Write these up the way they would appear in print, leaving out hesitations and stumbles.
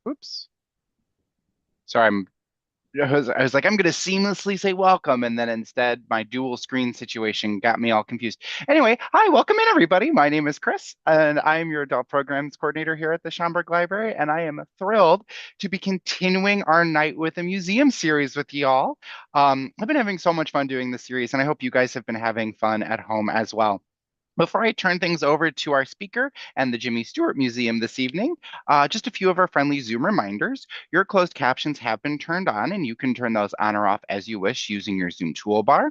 Oops. Sorry, I was like, I'm going to seamlessly say welcome. And then instead, my dual screen situation got me all confused. Anyway, hi, welcome in, everybody. My name is Chris, and I'm your adult programs coordinator here at the Schaumburg Library. And I am thrilled to be continuing our Night with a Museum series with y'all. I've been having so much fun doing this series, and I hope you guys have been having fun at home as well. Before I turn things over to our speaker and the Jimmy Stewart Museum this evening, just a few of our friendly Zoom reminders. Your closed captions have been turned on, and you can turn those on or off as you wish using your Zoom toolbar.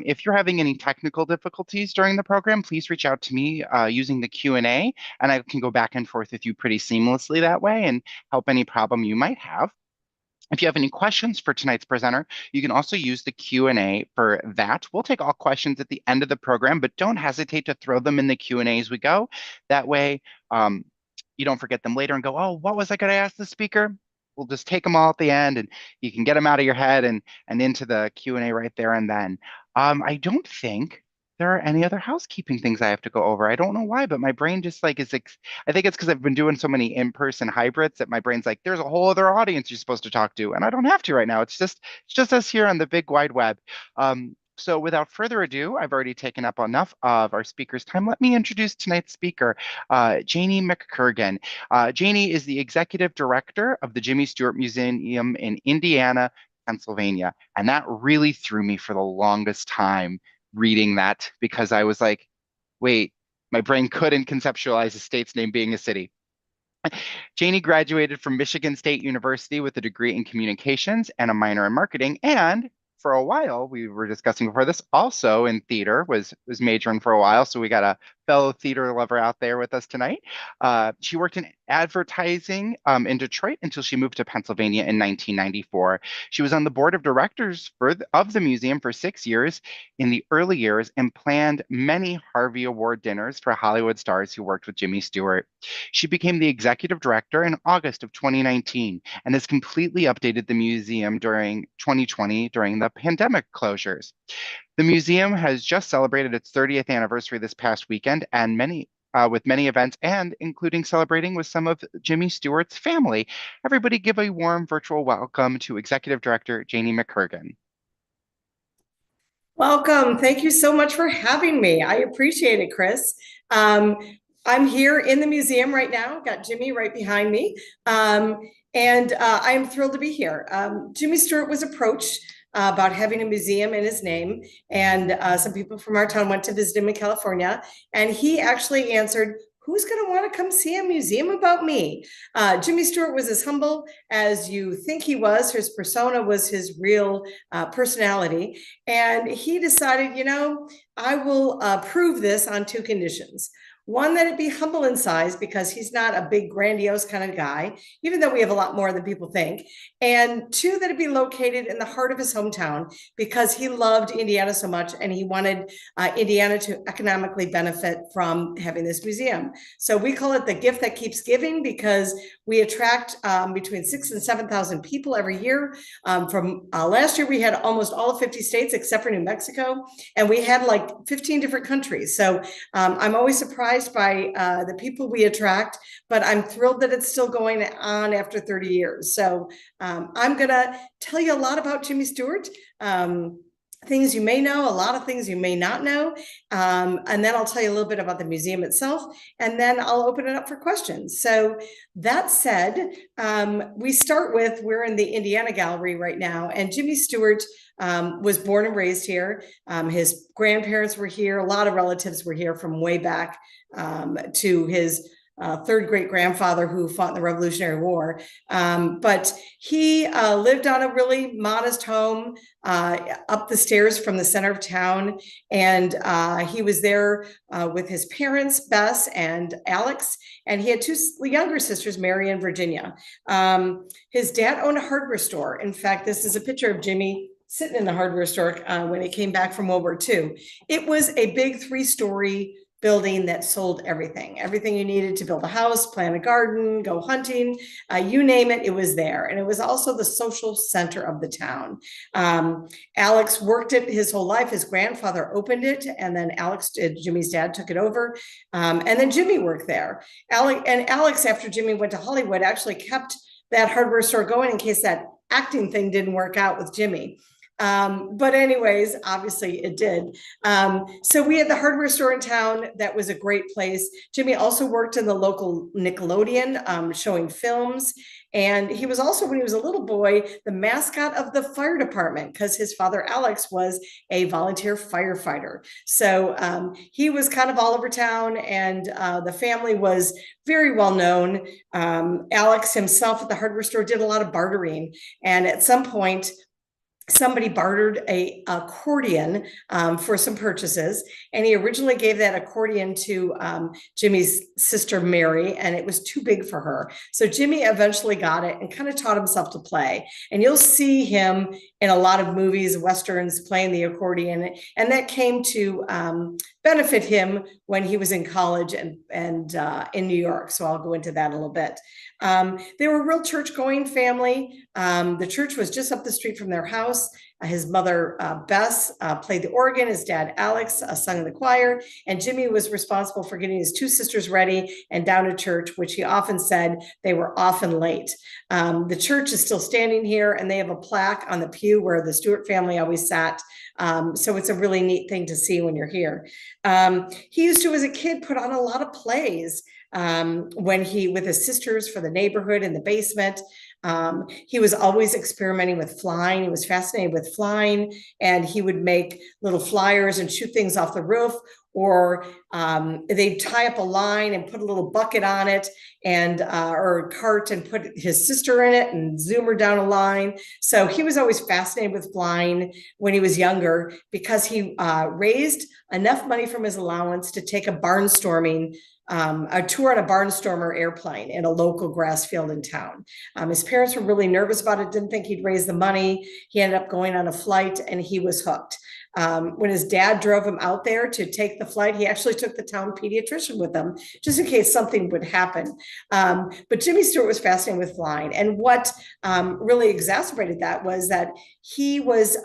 If you're having any technical difficulties during the program, please reach out to me using the Q&A, and I can go back and forth with you pretty seamlessly that way and help any problem you might have. If you have any questions for tonight's presenter, you can also use the Q&A for that. We'll take all questions at the end of the program, but don't hesitate to throw them in the Q&A as we go. That way, you don't forget them later and go, oh, what was I going to ask the speaker? We'll just take them all at the end, and you can get them out of your head and into the Q&A right there and then. I don't think there are any other housekeeping things I have to go over. I don't know why, but my brain just like I think it's because I've been doing so many in-person hybrids that my brain's like, there's a whole other audience you're supposed to talk to, and I don't have to right now. It's just us here on the big wide web. So without further ado, I've already taken up enough of our speaker's time. Let me introduce tonight's speaker, Janie McKirgan. Janie is the executive director of the Jimmy Stewart Museum in Indiana, Pennsylvania. And that really threw me for the longest time reading that because I was like, wait, my brain couldn't conceptualize a state's name being a city. Janie graduated from Michigan State University with a degree in communications and a minor in marketing. And for a while, we were discussing before this, also in theater, was majoring for a while. So we got a fellow theater lover out there with us tonight. She worked in advertising in Detroit until she moved to Pennsylvania in 1994. She was on the board of directors of the museum for 6 years in the early years and planned many Harvey Award dinners for Hollywood stars who worked with Jimmy Stewart. She became the executive director in August of 2019 and has completely updated the museum during 2020 during the pandemic closures. The museum has just celebrated its 30th anniversary this past weekend, and with many events, and including celebrating with some of Jimmy Stewart's family. Everybody, give a warm virtual welcome to Executive Director Janie McKirgan. Welcome. Thank you so much for having me. I appreciate it, Chris. Um, I'm here in the museum right now. Got Jimmy right behind me. And I am thrilled to be here. Jimmy Stewart was approached about having a museum in his name. And some people from our town went to visit him in California. And he actually answered, who's going to want to come see a museum about me? Jimmy Stewart was as humble as you think he was. His persona was his real personality. And he decided, I will prove this on two conditions. One, that it be humble in size because he's not a big, grandiose kind of guy, even though we have a lot more than people think. And two, that it be located in the heart of his hometown because he loved Indiana so much and he wanted Indiana to economically benefit from having this museum. So we call it the gift that keeps giving because we attract between 6,000 and 7,000 people every year. From last year, we had almost all of 50 states except for New Mexico, and we had like 15 different countries. So I'm always surprised by the people we attract, but I'm thrilled that it's still going on after 30 years. So I'm going to tell you a lot about Jimmy Stewart. Things you may know, a lot of things you may not know. And then I'll tell you a little bit about the museum itself, and then I'll open it up for questions. So that said, we start with, we're in the Indiana Gallery right now, and Jimmy Stewart was born and raised here. His grandparents were here. A lot of relatives were here from way back to his third great grandfather who fought in the Revolutionary War. But he lived on a really modest home up the stairs from the center of town. And he was there with his parents, Bess and Alex. And he had two younger sisters, Mary and Virginia. His dad owned a hardware store. In fact, this is a picture of Jimmy sitting in the hardware store when he came back from World War II. It was a big 3-story building that sold everything you needed to build a house, plant a garden, go hunting, you name it, it was there. And it was also the social center of the town. Alex worked it his whole life. His grandfather opened it, and then Jimmy's dad, took it over. And then Jimmy worked there. Alex, after Jimmy went to Hollywood, actually kept that hardware store going in case that acting thing didn't work out with Jimmy. But anyways, obviously it did. So we had the hardware store in town. That was a great place. Jimmy also worked in the local Nickelodeon, showing films. And he was also, when he was a little boy, the mascot of the fire department because his father, Alex, was a volunteer firefighter. So he was kind of all over town, and the family was very well known. Alex himself at the hardware store did a lot of bartering. And at some point, somebody bartered a accordion for some purchases, and he originally gave that accordion to Jimmy's sister Mary, and it was too big for her. So Jimmy eventually got it and kind of taught himself to play. And you'll see him in a lot of movies, westerns, playing the accordion, and that came to benefit him when he was in college and in New York. So I'll go into that a little bit. They were a real church-going family. The church was just up the street from their house. His mother, Bess, played the organ. His dad, Alex, sung in the choir. And Jimmy was responsible for getting his two sisters ready and down to church, which he often said they were often late. The church is still standing here, and they have a plaque on the pew where the Stewart family always sat. So it's a really neat thing to see when you're here. He used to, as a kid, put on a lot of plays when he, with his sisters for the neighborhood in the basement. He was always experimenting with flying. He was fascinated with flying, and he would make little flyers and shoot things off the roof, or they'd tie up a line and put a little bucket on it and or a cart and put his sister in it and zoom her down a line. So he was always fascinated with flying when he was younger, because he raised enough money from his allowance to take a barnstorming a tour on a barnstormer airplane in a local grass field in town. His parents were really nervous about it, didn't think he'd raise the money. He ended up going on a flight, and he was hooked. When his dad drove him out there to take the flight, he actually took the town pediatrician with him just in case something would happen. But Jimmy Stewart was fascinated with flying. And what really exacerbated that was that he was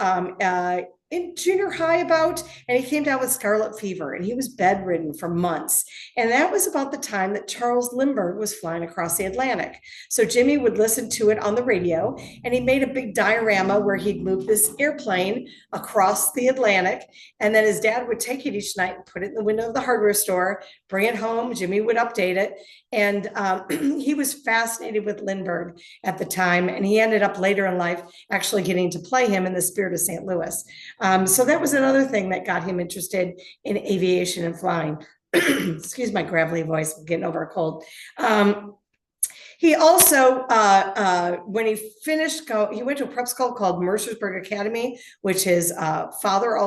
in junior high and he came down with scarlet fever, and he was bedridden for months. And that was about the time that Charles Lindbergh was flying across the Atlantic. So Jimmy would listen to it on the radio, and he made a big diorama where he'd move this airplane across the Atlantic. And then his dad would take it each night and put it in the window of the hardware store, bring it home. Jimmy would update it. And he was fascinated with Lindbergh at the time, and he ended up later in life actually getting to play him in The Spirit of St. Louis. So that was another thing that got him interested in aviation and flying. Excuse my gravelly voice, I'm getting over a cold. He also, when he finished, he went to a prep school called Mercersburg Academy, which his father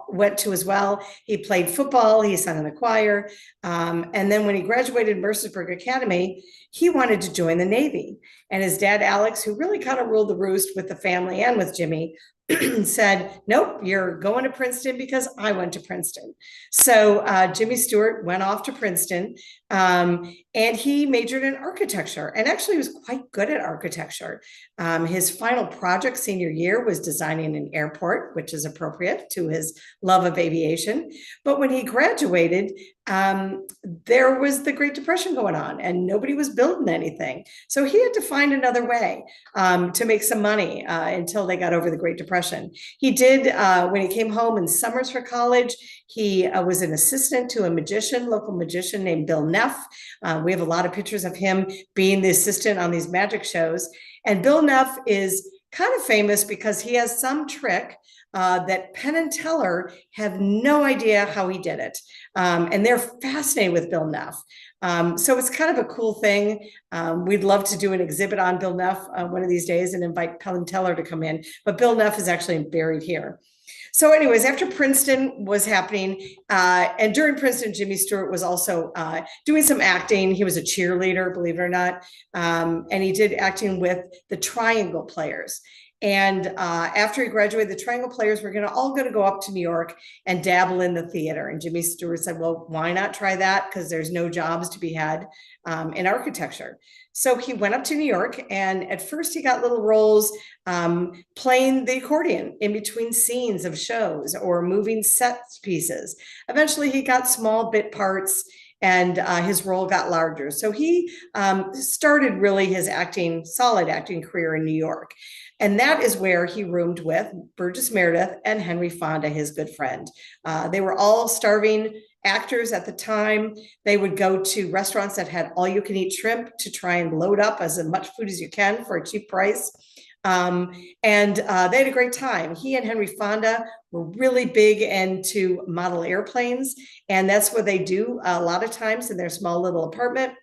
went to as well. He played football, he sang in the choir. And then when he graduated Mercersburg Academy, he wanted to join the Navy. And his dad, Alex, who really kind of ruled the roost with the family and with Jimmy, said, nope, you're going to Princeton because I went to Princeton. So Jimmy Stewart went off to Princeton, and he majored in architecture, and actually was quite good at architecture. His final project senior year was designing an airport, which is appropriate to his love of aviation. But when he graduated, there was the Great Depression going on, and nobody was building anything. So he had to find another way to make some money until they got over the Great Depression. He did, when he came home in summers for college, he was an assistant to a local magician named Bill Neff. We have a lot of pictures of him being the assistant on these magic shows. And Bill Neff is kind of famous because he has some trick that Penn and Teller have no idea how he did it. And they're fascinated with Bill Neff. So it's kind of a cool thing. We'd love to do an exhibit on Bill Neff one of these days and invite Penn and Teller to come in. But Bill Neff is actually buried here. So anyways, after Princeton was happening, and during Princeton, Jimmy Stewart was also doing some acting. He was a cheerleader, believe it or not. And he did acting with the Triangle Players. And after he graduated, the Triangle Players were all going to go up to New York and dabble in the theater. And Jimmy Stewart said, well, why not try that? Because there's no jobs to be had in architecture. So he went up to New York, and at first he got little roles playing the accordion in between scenes of shows or moving set pieces. Eventually he got small bit parts, and his role got larger. So he started really his solid acting career in New York. And that is where he roomed with Burgess Meredith and Henry Fonda, his good friend. They were all starving actors at the time. They would go to restaurants that had all you can eat shrimp to try and load up as much food as you can for a cheap price. And they had a great time. He and Henry Fonda were really big into model airplanes, and that's what they do a lot of times in their small little apartment,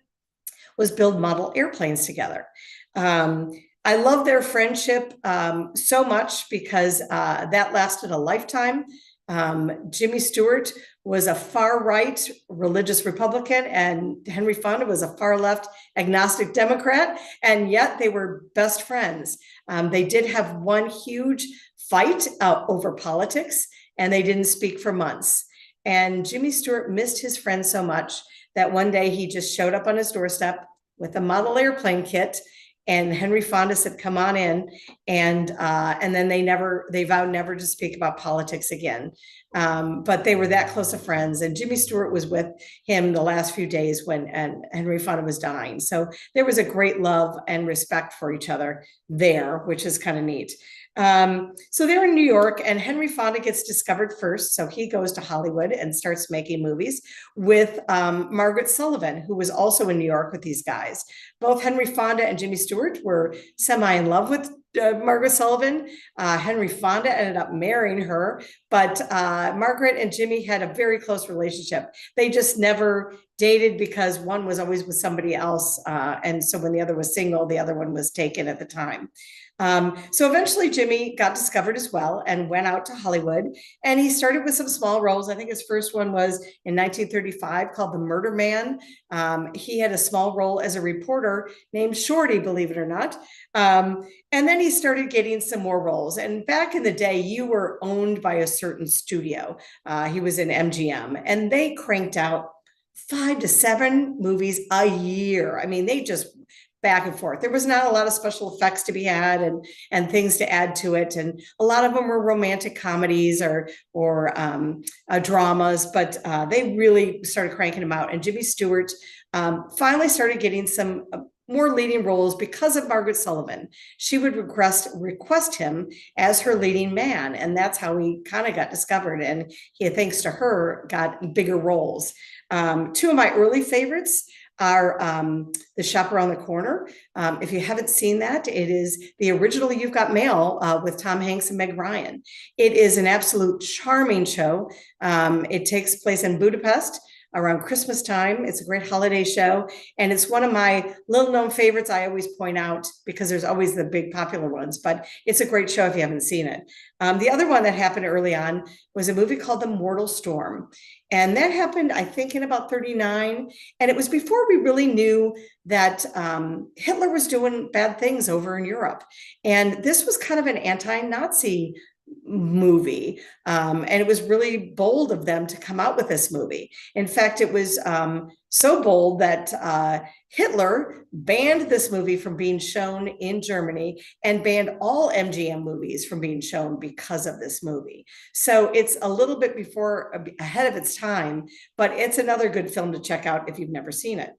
was build model airplanes together. I love their friendship so much because that lasted a lifetime. Jimmy Stewart was a far right religious Republican, and Henry Fonda was a far left agnostic Democrat, and yet they were best friends. They did have one huge fight over politics, and they didn't speak for months. And Jimmy Stewart missed his friend so much that one day he just showed up on his doorstep with a model airplane kit. And Henry Fonda said, "Come on in," and then they vowed never to speak about politics again. But they were that close of friends, and Jimmy Stewart was with him the last few days when Henry Fonda was dying. So there was a great love and respect for each other there, which is kind of neat. So they're in New York, and Henry Fonda gets discovered first. So he goes to Hollywood and starts making movies with Margaret Sullivan, who was also in New York with these guys. Both Henry Fonda and Jimmy Stewart were semi in love with Margaret Sullivan. Henry Fonda ended up marrying her, but Margaret and Jimmy had a very close relationship. They just never dated because one was always with somebody else. And so when the other was single, the other one was taken at the time. So eventually Jimmy got discovered as well and went out to Hollywood, and he started with some small roles. I think his first one was in 1935 called The Murder Man. He had a small role as a reporter named Shorty, believe it or not. And then he started getting some more roles. And back in the day, you were owned by a certain studio. He was in MGM, and they cranked out 5 to 7 movies a year. I mean, they just back and forth. There was not a lot of special effects to be had and things to add to it. And a lot of them were romantic comedies or dramas, but they really started cranking them out. And Jimmy Stewart finally started getting some more leading roles because of Margaret Sullivan. She would request him as her leading man. And that's how he kind of got discovered. And he, thanks to her, got bigger roles. Two of my early favorites are The Shop Around the Corner. If you haven't seen that, it is the original You've Got Mail with Tom Hanks and Meg Ryan. It is an absolute charming show. It takes place in Budapest around Christmas time. It's a great holiday show, and it's one of my little known favorites. I always point out because there's always the big popular ones, but it's a great show if you haven't seen it. The other one that happened early on was a movie called The Mortal Storm. And that happened, I think, in about 39. And it was before we really knew that Hitler was doing bad things over in Europe. And this was kind of an anti-Nazi movie. And it was really bold of them to come out with this movie. In fact, it was so bold that Hitler banned this movie from being shown in Germany and banned all MGM movies from being shown because of this movie. So it's a little bit ahead of its time, but it's another good film to check out if you've never seen it.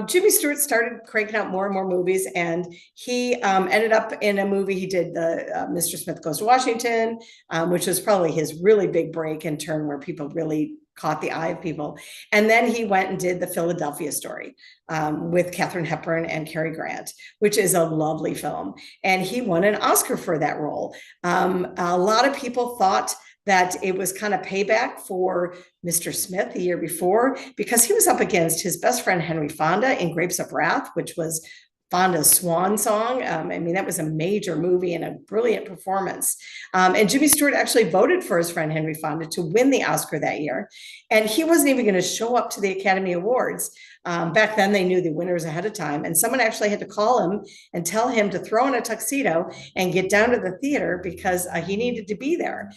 Jimmy Stewart started cranking out more and more movies, and he ended up in a movie. He did the Mr. Smith Goes to Washington, which was probably his really big break in turn where people really caught the eye of people. And then he went and did The Philadelphia Story with Katharine Hepburn and Cary Grant, which is a lovely film. And he won an Oscar for that role. A lot of people thought that it was kind of payback for Mr. Smith the year before, because he was up against his best friend Henry Fonda in Grapes of Wrath, which was Fonda's swan song. I mean, that was a major movie and a brilliant performance. And Jimmy Stewart actually voted for his friend Henry Fonda to win the Oscar that year. And he wasn't even going to show up to the Academy Awards. Back then, they knew the winners ahead of time. And someone actually had to call him and tell him to throw on a tuxedo and get down to the theater because he needed to be there.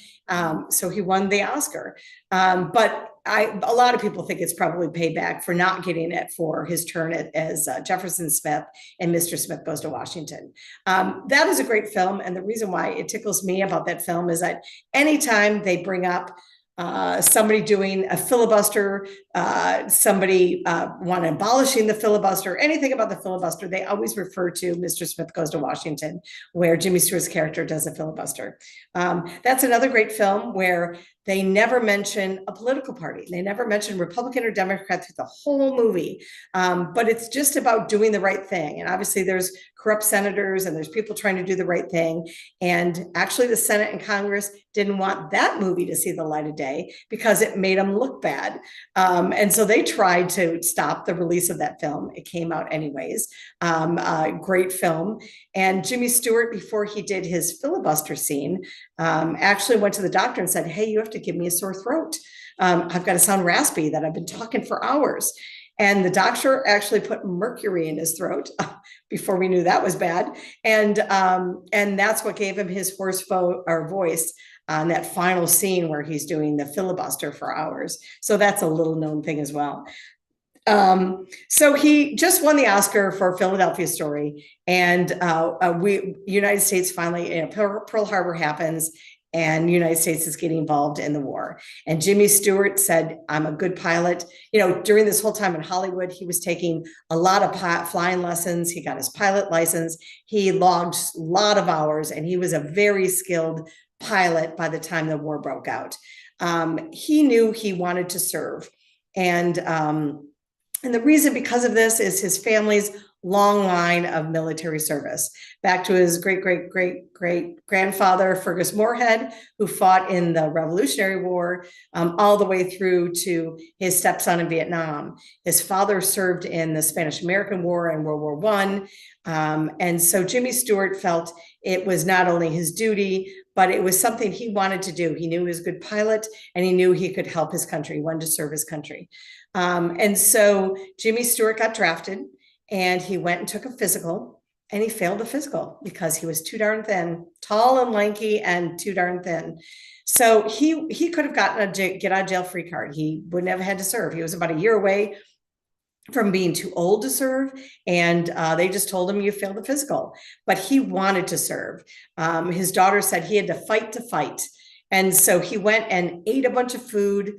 So he won the Oscar. But a lot of people think it's probably payback for not getting it for his turn as Jefferson Smith in Mr. Smith Goes to Washington. That is a great film. And the reason why it tickles me about that film is that anytime they bring up somebody doing a filibuster somebody want abolishing the filibuster, anything about the filibuster, they always refer to Mr. Smith Goes to Washington, where Jimmy Stewart's character does a filibuster. That's another great film where they never mention a political party. They never mention Republican or Democrat through the whole movie. But it's just about doing the right thing. And obviously there's corrupt senators and there's people trying to do the right thing. And actually the Senate and Congress didn't want that movie to see the light of day because it made them look bad. And so they tried to stop the release of that film. It came out anyways. Great film. And Jimmy Stewart, before he did his filibuster scene, actually went to the doctor and said, hey, you have to give me a sore throat. I've got to sound raspy, that I've been talking for hours. And the doctor actually put mercury in his throat before we knew that was bad. And that's what gave him his hoarse voice on that final scene where he's doing the filibuster for hours. So that's a little known thing as well. So he just won the Oscar for Philadelphia Story, and United States finally, Pearl Harbor happens, and the United States is getting involved in the war. And Jimmy Stewart said, I'm a good pilot. During this whole time in Hollywood, he was taking a lot of flying lessons. He got his pilot license. He logged a lot of hours, and he was a very skilled pilot by the time the war broke out. He knew he wanted to serve. And the reason because of this is his family's long line of military service, back to his great-great-great-grandfather, Fergus Moorhead, who fought in the Revolutionary War, all the way through to his stepson in Vietnam. His father served in the Spanish-American War and World War I. And so Jimmy Stewart felt it was not only his duty, but it was something he wanted to do. He knew he was a good pilot, and he knew he could help his country. He wanted to serve his country. And so Jimmy Stewart got drafted, and he went and took a physical, and he failed the physical because he was too darn thin, tall and lanky and too darn thin. So he could have gotten a get out of jail free card. He wouldn't have had to serve. He was about a year away from being too old to serve, and they just told him, you failed the physical. But he wanted to serve. His daughter said he had to fight. And so he went and ate a bunch of food,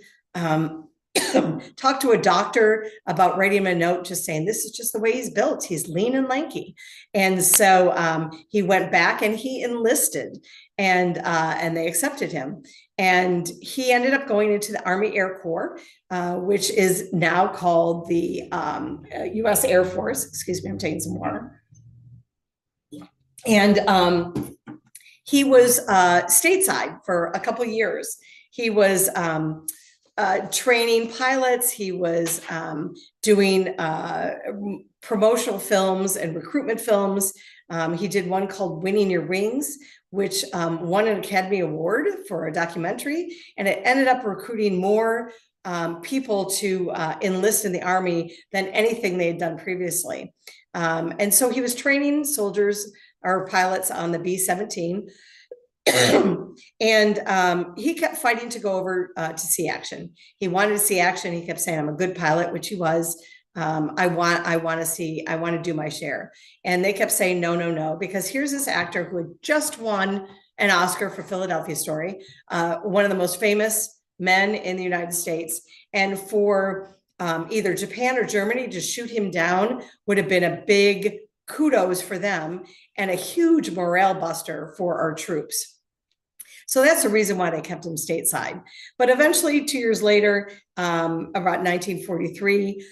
talked to a doctor about writing him a note just saying, this is just the way he's built. He's lean and lanky. And so he went back and he enlisted, and they accepted him. And he ended up going into the Army Air Corps, which is now called the U.S. Air Force. Excuse me, I'm taking some water. And he was stateside for a couple of years. He was training pilots. He was doing promotional films and recruitment films. He did one called Winning Your Wings, which won an Academy Award for a documentary, and it ended up recruiting more people to enlist in the Army than anything they had done previously. And so he was training soldiers or pilots on the B-17. And he kept fighting to go over to see action. He wanted to see action. He kept saying, I'm a good pilot, which he was. I want to do my share. And they kept saying, no, because here's this actor who had just won an Oscar for Philadelphia Story, one of the most famous men in the United States. And for either Japan or Germany to shoot him down would have been a big kudos for them and a huge morale buster for our troops. So that's the reason why they kept him stateside. But eventually, 2 years later, about 1943,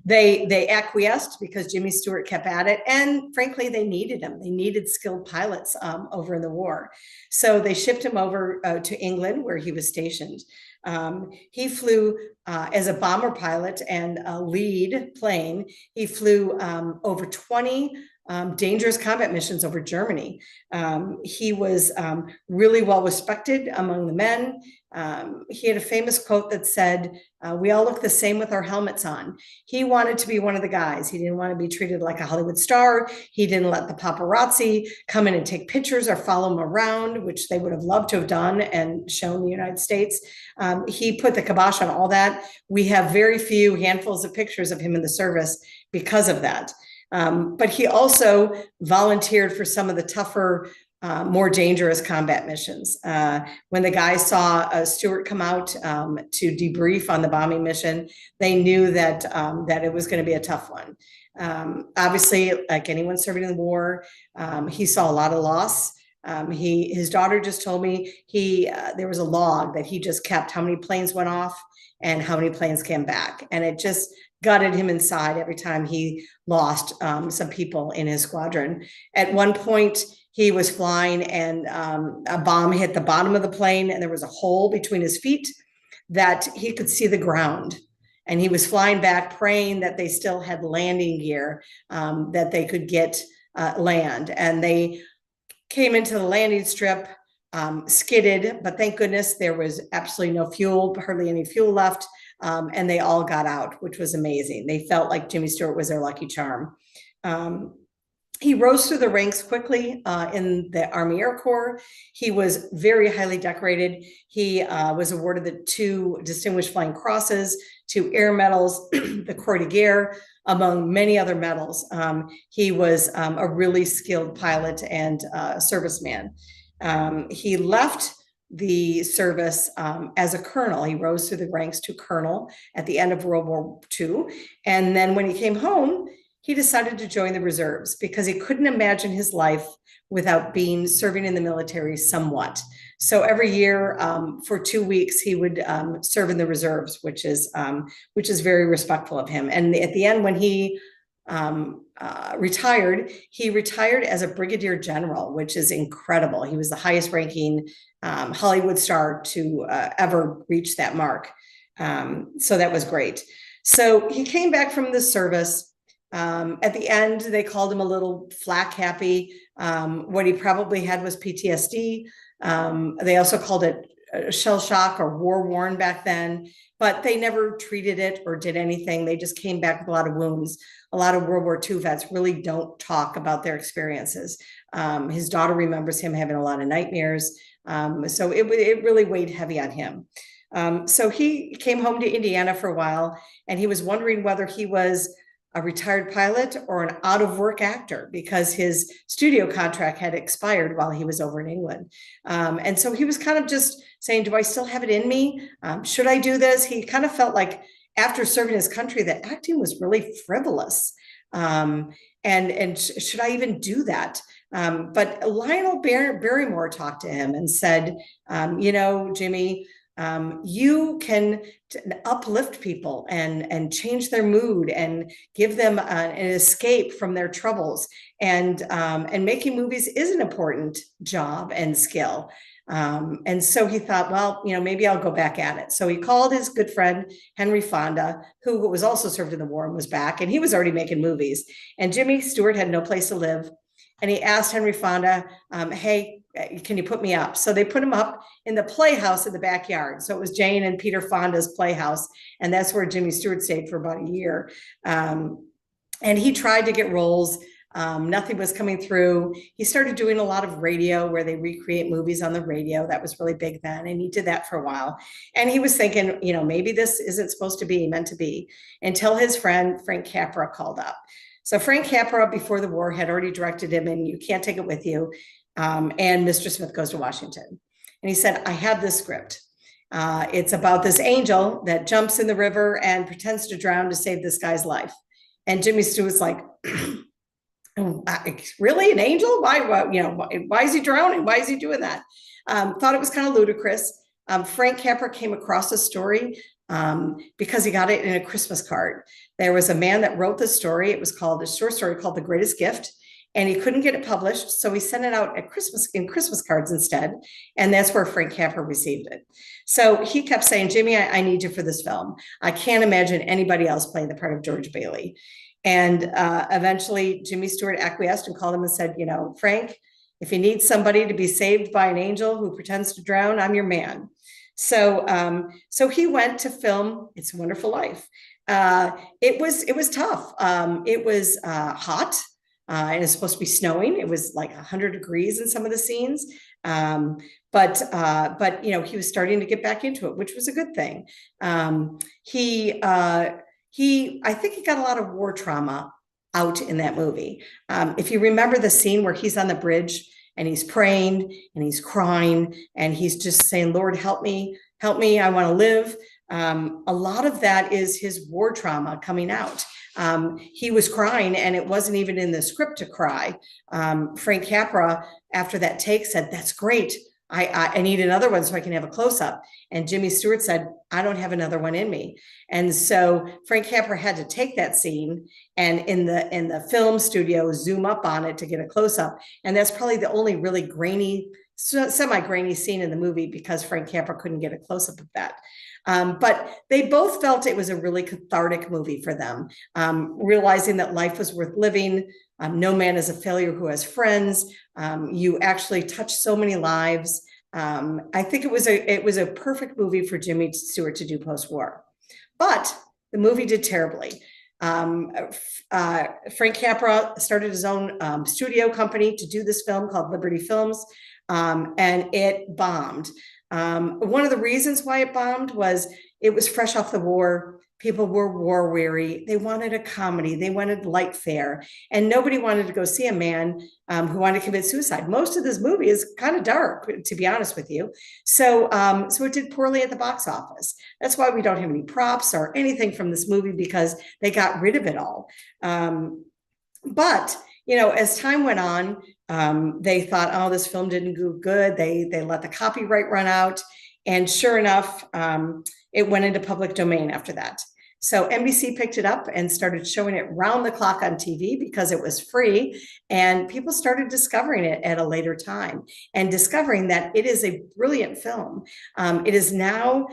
they acquiesced because Jimmy Stewart kept at it. And frankly, they needed him. They needed skilled pilots over in the war. So they shipped him over to England, where he was stationed. He flew as a bomber pilot and a lead plane. He flew over 20 dangerous combat missions over Germany. He was really well respected among the men. He had a famous quote that said, we all look the same with our helmets on. He wanted to be one of the guys. He didn't want to be treated like a Hollywood star. He didn't let the paparazzi come in and take pictures or follow him around, which they would have loved to have done and shown the United States. He put the kibosh on all that. We have very few handfuls of pictures of him in the service because of that. But he also volunteered for some of the tougher more dangerous combat missions. When the guys saw Stewart come out to debrief on the bombing mission, they knew that that it was going to be a tough one. Obviously, like anyone serving in the war, he saw a lot of loss. His daughter just told me there was a log that he just kept how many planes went off and how many planes came back, and it just gutted him inside every time he lost some people in his squadron. At one point, he was flying and a bomb hit the bottom of the plane, and there was a hole between his feet that he could see the ground. And he was flying back, praying that they still had landing gear, that they could get land. And they came into the landing strip, skidded, but thank goodness there was absolutely no fuel, hardly any fuel left. And they all got out, which was amazing. They felt like Jimmy Stewart was their lucky charm. He rose through the ranks quickly in the Army Air Corps. He was very highly decorated. He was awarded the 2 Distinguished Flying Crosses, 2 Air Medals, the Croix de Guerre, among many other medals. He was a really skilled pilot and serviceman. He left the service as a colonel. He rose through the ranks to colonel at the end of World War II. And then when he came home, he decided to join the reserves because he couldn't imagine his life without serving in the military somewhat. So every year for 2 weeks, he would serve in the reserves, which is very respectful of him. And at the end, when he retired as a brigadier general, which is incredible. He was the highest ranking Hollywood star to ever reach that mark. So that was great. So he came back from the service. At the end, they called him a little flak happy. What he probably had was PTSD. They also called it shell shock or war worn back then, but they never treated it or did anything. They just came back with a lot of wounds. A lot of World War II vets really don't talk about their experiences. His daughter remembers him having a lot of nightmares. So it really weighed heavy on him. So he came home to Indiana for a while, and he was wondering whether he was a retired pilot or an out of work actor because his studio contract had expired while he was over in England. And so he was kind of just saying, do I still have it in me? Should I do this? He kind of felt like after serving his country that acting was really frivolous. And should I even do that? But Lionel Barrymore talked to him and said, Jimmy, you can uplift people and change their mood and give them an escape from their troubles. And making movies is an important job and skill. And so he thought, well, maybe I'll go back at it. So he called his good friend, Henry Fonda, who was also served in the war and was back, and he was already making movies. And Jimmy Stewart had no place to live. And he asked Henry Fonda, hey, can you put me up? So they put him up in the playhouse in the backyard. So it was Jane and Peter Fonda's playhouse. And that's where Jimmy Stewart stayed for about a year. And he tried to get roles. Nothing was coming through. He started doing a lot of radio where they recreate movies on the radio. That was really big then. And he did that for a while. And he was thinking, maybe this isn't supposed to be meant to be, until his friend Frank Capra called up. So Frank Capra, before the war, had already directed him in You Can't Take It With You and Mr. Smith Goes to Washington. And he said, I have this script. It's about this angel that jumps in the river and pretends to drown to save this guy's life. And Jimmy Stewart's like, really, an angel? Why is he drowning? Why is he doing that? Thought it was kind of ludicrous. Frank Capra came across a story because he got it in a Christmas card. There was a man that wrote the story. It was called a short story called The Greatest Gift, and he couldn't get it published. So he sent it out at Christmas in Christmas cards instead. And that's where Frank Capra received it. So he kept saying, Jimmy, I need you for this film. I can't imagine anybody else playing the part of George Bailey. And eventually Jimmy Stewart acquiesced and called him and said, Frank, if you need somebody to be saved by an angel who pretends to drown, I'm your man. So he went to film It's a Wonderful Life. It was tough. It was hot. And it's supposed to be snowing. It was like 100 degrees in some of the scenes. But he was starting to get back into it, which was a good thing. I think he got a lot of war trauma out in that movie. If you remember the scene where he's on the bridge and he's praying and he's crying and he's just saying, Lord, help me, I want to live. A lot of that is his war trauma coming out. He was crying, and it wasn't even in the script to cry. Frank Capra, after that take, said, "That's great. I need another one so I can have a close up." And Jimmy Stewart said, "I don't have another one in me." And so Frank Capra had to take that scene and in the film studio zoom up on it to get a close up. And that's probably the only really grainy, semi-grainy scene in the movie because Frank Capra couldn't get a close up of that. But they both felt it was a really cathartic movie for them, realizing that life was worth living. No man is a failure who has friends. You actually touch so many lives. I think it was a perfect movie for Jimmy Stewart to do post-war. But the movie did terribly. Frank Capra started his own studio company to do this film called Liberty Films, and it bombed. One of the reasons why it bombed was it was fresh off the war. People were war weary. They wanted a comedy. They wanted light fare. And nobody wanted to go see a man who wanted to commit suicide. Most of this movie is kind of dark, to be honest with you. So it did poorly at the box office. That's why we don't have any props or anything from this movie, because they got rid of it all. But as time went on, they thought, oh, this film didn't do good. They let the copyright run out. And sure enough, it went into public domain after that. So NBC picked it up and started showing it round the clock on TV because it was free. And people started discovering it at a later time and discovering that it is a brilliant film. It is now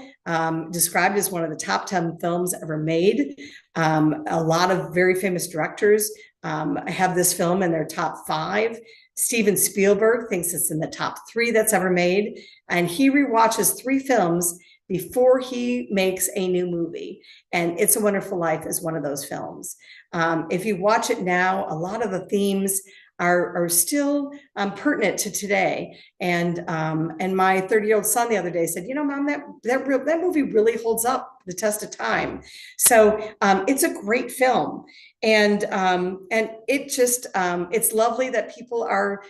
described as one of the top 10 films ever made. A lot of very famous directors have this film in their top 5. Steven Spielberg thinks it's in the top 3 that's ever made. And he rewatches 3 films before he makes a new movie. And It's a Wonderful Life is one of those films. If you watch it now, a lot of the themes are still pertinent to today. And my 30-year-old son the other day said, Mom, that movie really holds up the test of time. So it's a great film. And it just, it's lovely that people are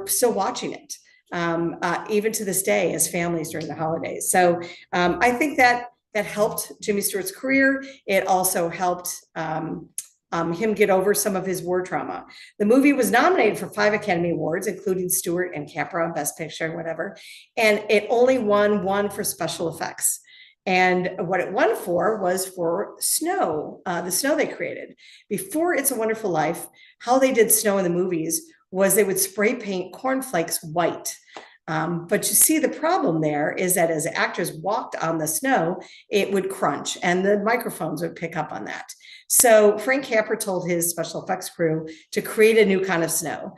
still watching it. Even to this day as families during the holidays. So I think that helped Jimmy Stewart's career. It also helped him get over some of his war trauma. The movie was nominated for 5 Academy Awards, including Stewart and Capra, Best Picture and whatever. And it only won 1 for special effects. And what it won for was for snow, the snow they created. Before It's a Wonderful Life, how they did snow in the movies was they would spray paint cornflakes white. But you see, the problem there is that as actors walked on the snow, it would crunch and the microphones would pick up on that. So Frank Capra told his special effects crew to create a new kind of snow.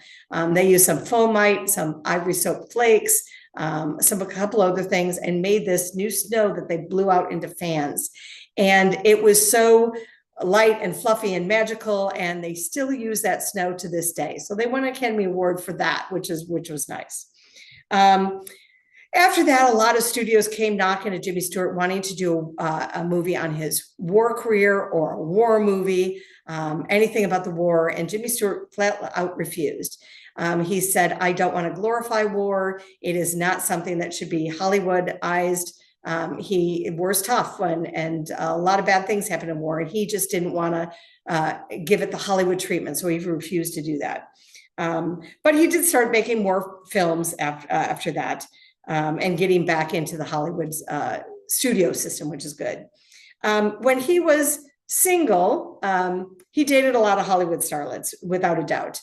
They used some foamite, some ivory soap flakes, a couple other things, and made this new snow that they blew out into fans. And it was so light and fluffy and magical, and they still use that snow to this day. So they won an Academy Award for that, which was nice. After that, a lot of studios came knocking at Jimmy Stewart wanting to do a movie on his war career or a war movie, anything about the war, and Jimmy Stewart flat out refused. He said, I don't want to glorify war. It is not something that should be Hollywoodized. War's tough, and a lot of bad things happen in war, and he just didn't want to give it the Hollywood treatment, so he refused to do that. But he did start making more films after that, and getting back into the Hollywood studio system, which is good. When he was single, he dated a lot of Hollywood starlets, without a doubt.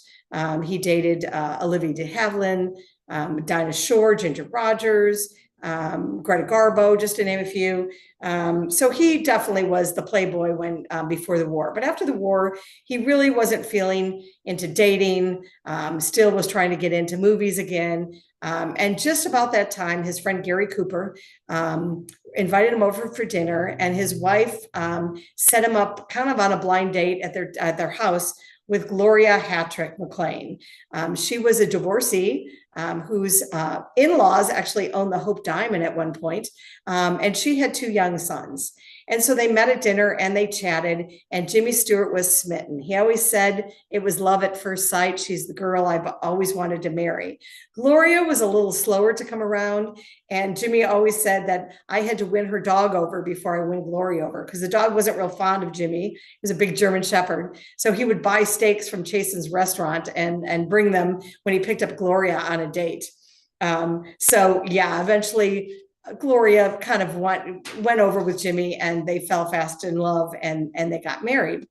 He dated Olivia de Havilland, Dinah Shore, Ginger Rogers, Greta Garbo, just to name a few. So he definitely was the playboy before the war. But after the war, he really wasn't feeling into dating, still was trying to get into movies again. And just about that time, his friend Gary Cooper invited him over for dinner, and his wife set him up kind of on a blind date at their house with Gloria Hattrick McLean. She was a divorcee whose in-laws actually owned the Hope Diamond at one point, and she had two young sons. And so they met at dinner and they chatted, and Jimmy Stewart was smitten. He always said it was love at first sight. She's the girl I've always wanted to marry. Gloria was a little slower to come around, and Jimmy always said that I had to win her dog over before I win Gloria over, because the dog wasn't real fond of Jimmy. He was a big German Shepherd. So he would buy steaks from Chasen's restaurant and bring them when he picked up Gloria on a date. So yeah, eventually Gloria kind of went over with Jimmy, and they fell fast in love, and they got married.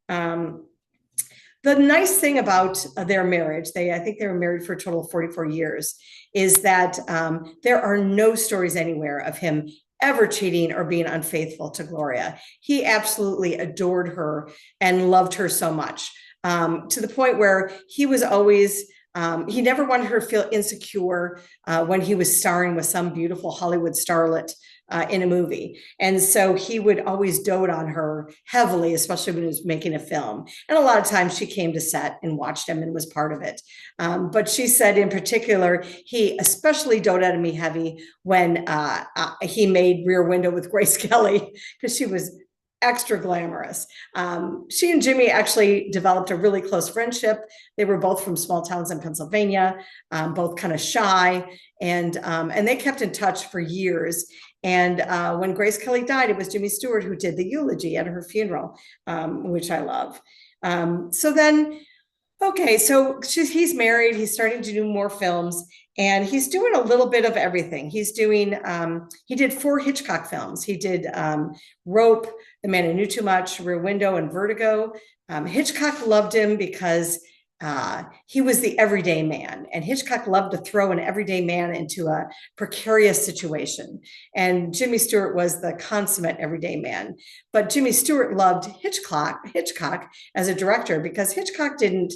The nice thing about their marriage, I think they were married for a total of 44 years, is that there are no stories anywhere of him ever cheating or being unfaithful to Gloria. He absolutely adored her and loved her so much, to the point where he was always he never wanted her to feel insecure when he was starring with some beautiful Hollywood starlet in a movie. And so he would always dote on her heavily, especially when he was making a film. And a lot of times she came to set and watched him and was part of it. But she said in particular, he especially doted on me heavy when he made Rear Window with Grace Kelly, because she was extra glamorous. She and Jimmy actually developed a really close friendship. They were both from small towns in Pennsylvania, both kind of shy, and they kept in touch for years. And when Grace Kelly died, it was Jimmy Stewart who did the eulogy at her funeral, which I love. So then, okay, so he's married, he's starting to do more films, and he's doing a little bit of everything. He's doing, he did 4 Hitchcock films. He did Rope, The Man Who Knew Too Much, Rear Window, and Vertigo. Hitchcock loved him because he was the everyday man, and Hitchcock loved to throw an everyday man into a precarious situation. And Jimmy Stewart was the consummate everyday man. But Jimmy Stewart loved Hitchcock as a director, because Hitchcock didn't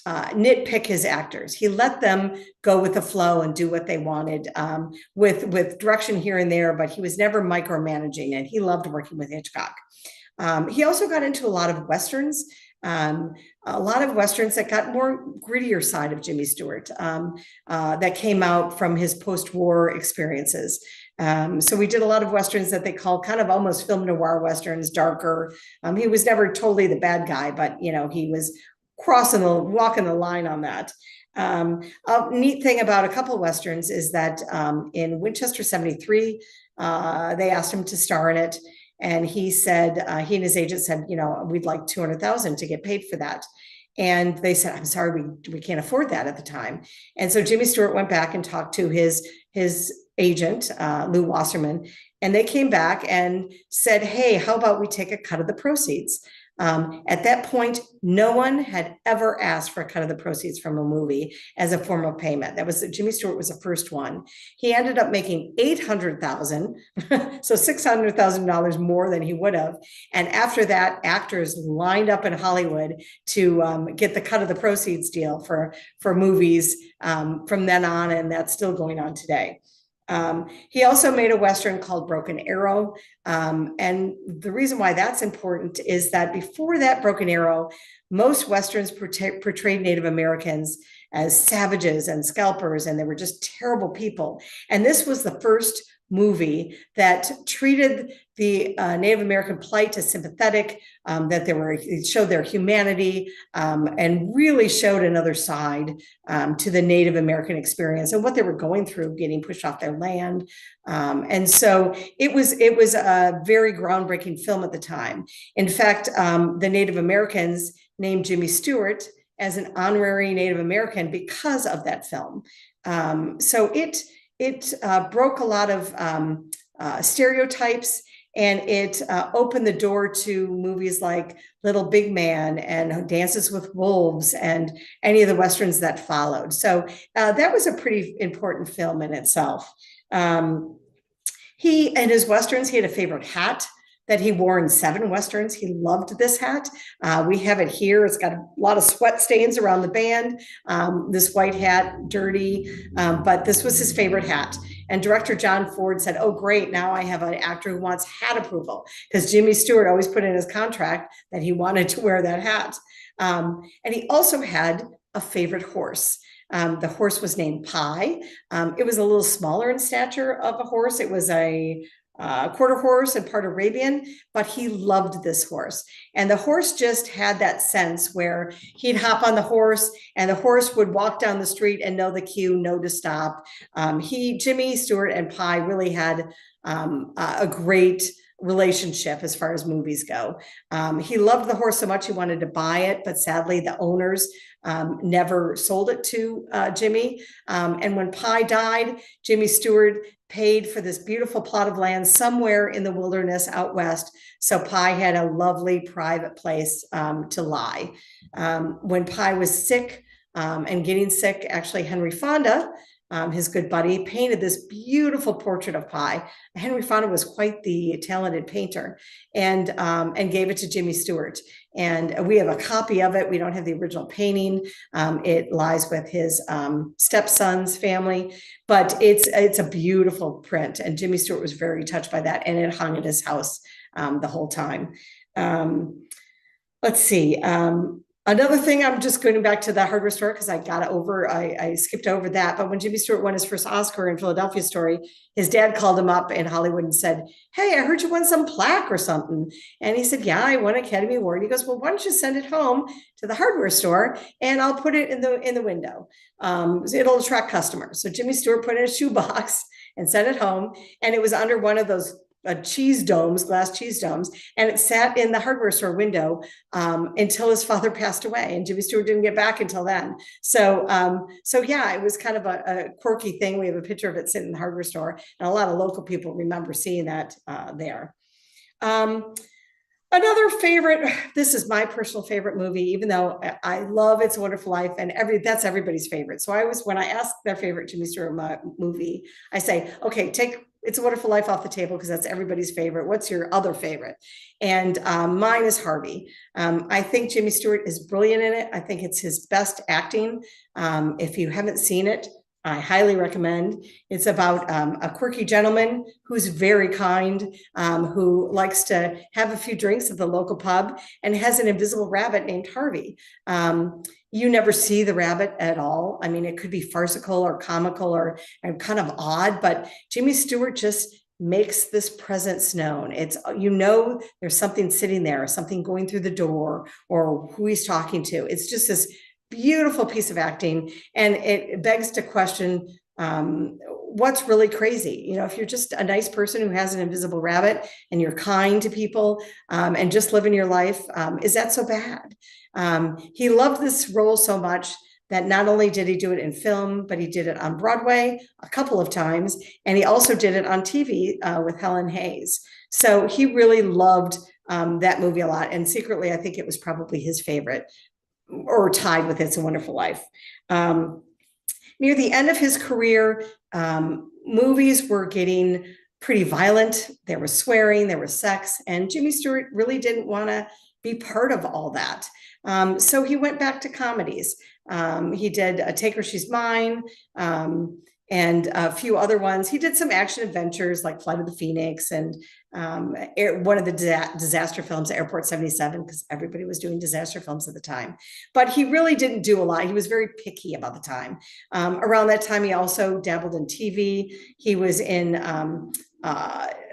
nitpick his actors. He let them go with the flow and do what they wanted, with direction here and there, but he was never micromanaging, and he loved working with Hitchcock. He also got into a lot of Westerns, that got more grittier side of Jimmy Stewart, that came out from his post-war experiences. So we did a lot of Westerns that they call kind of almost film noir Westerns, darker. He was never totally the bad guy, but he was walking the line on that. A neat thing about a couple of Westerns is that in Winchester 73, they asked him to star in it. And he said, he and his agent said, we'd like $200,000 to get paid for that. And they said, I'm sorry, we can't afford that at the time. And so Jimmy Stewart went back and talked to his agent, Lou Wasserman, and they came back and said, hey, how about we take a cut of the proceeds? At that point, no one had ever asked for a cut of the proceeds from a movie as a form of payment. Jimmy Stewart was the first one. He ended up making $800,000, so $600,000 more than he would have. And after that, actors lined up in Hollywood to get the cut of the proceeds deal for movies from then on, and that's still going on today. He also made a Western called Broken Arrow. And the reason why that's important is that before that Broken Arrow, most Westerns portrayed Native Americans as savages and scalpers, and they were just terrible people. And this was the first movie that treated the Native American plight as sympathetic, that it showed their humanity, and really showed another side to the Native American experience and what they were going through, getting pushed off their land. And so it was a very groundbreaking film at the time. In fact, the Native Americans named Jimmy Stewart as an honorary Native American because of that film. So it broke a lot of stereotypes, and it opened the door to movies like Little Big Man and Dances with Wolves and any of the Westerns that followed. So that was a pretty important film in itself. He and his Westerns, he had a favorite hat that he wore in 7 Westerns. He loved this hat. We have it here. It's got a lot of sweat stains around the band. This white hat, dirty, but this was his favorite hat. And director John Ford said, oh, great, now I have an actor who wants hat approval, because Jimmy Stewart always put in his contract that he wanted to wear that hat. And he also had a favorite horse. The horse was named Pie. It was a little smaller in stature of a horse. It was a quarter horse and part Arabian, but he loved this horse. And the horse just had that sense where he'd hop on the horse and the horse would walk down the street and know the cue, know to stop. Jimmy Stewart and Pie really had a great relationship as far as movies go. He loved the horse so much he wanted to buy it, but sadly the owners never sold it to Jimmy. And when Pie died, Jimmy Stewart paid for this beautiful plot of land somewhere in the wilderness out west. So Pie had a lovely private place to lie. When Pie was sick and getting sick, actually Henry Fonda, his good buddy, painted this beautiful portrait of Pie. Henry Fonda was quite the talented painter, and gave it to Jimmy Stewart. And we have a copy of it. We don't have the original painting. It lies with his stepson's family, but it's a beautiful print. And Jimmy Stewart was very touched by that, and it hung at his house the whole time. Let's see. Another thing, I'm just going back to the hardware store because I skipped over that. But when Jimmy Stewart won his first Oscar in Philadelphia Story, his dad called him up in Hollywood and said, "Hey, I heard you won some plaque or something." And he said, "Yeah, I won an Academy Award." He goes, "Well, why don't you send it home to the hardware store and I'll put it in the window. It'll attract customers." So Jimmy Stewart put it in a shoebox and sent it home. And it was under one of those glass cheese domes, and it sat in the hardware store window until his father passed away, and Jimmy Stewart didn't get back until then. So yeah, it was kind of a quirky thing. We have a picture of it sitting in the hardware store, and a lot of local people remember seeing that there. Another favorite, this is my personal favorite movie, even though I love It's a Wonderful Life, and that's everybody's favorite. So when I ask their favorite Jimmy Stewart movie, I say, okay, take It's a Wonderful Life off the table because that's everybody's favorite. What's your other favorite? And mine is Harvey. I think Jimmy Stewart is brilliant in it. I think it's his best acting. If you haven't seen it, I highly recommend. It's about a quirky gentleman who's very kind, who likes to have a few drinks at the local pub and has an invisible rabbit named Harvey. You never see the rabbit at all. I mean, it could be farcical or comical or kind of odd, but Jimmy Stewart just makes this presence known. It's, there's something sitting there, something going through the door, or who he's talking to. It's just this beautiful piece of acting, and it begs to question what's really crazy. If you're just a nice person who has an invisible rabbit and you're kind to people and just living your life, is that so bad? He loved this role so much that not only did he do it in film, but he did it on Broadway a couple of times, and he also did it on TV with Helen Hayes. So he really loved that movie a lot, and secretly I think it was probably his favorite, or tied with It's a Wonderful Life. Near the end of his career, movies were getting pretty violent. There was swearing, there was sex, and Jimmy Stewart really didn't want to be part of all that. So he went back to comedies. He did Take Her, She's Mine, and a few other ones. He did some action adventures like Flight of the Phoenix and one of the disaster films, Airport 77, because everybody was doing disaster films at the time. But he really didn't do a lot. He was very picky about the time. Around that time, he also dabbled in TV. He was in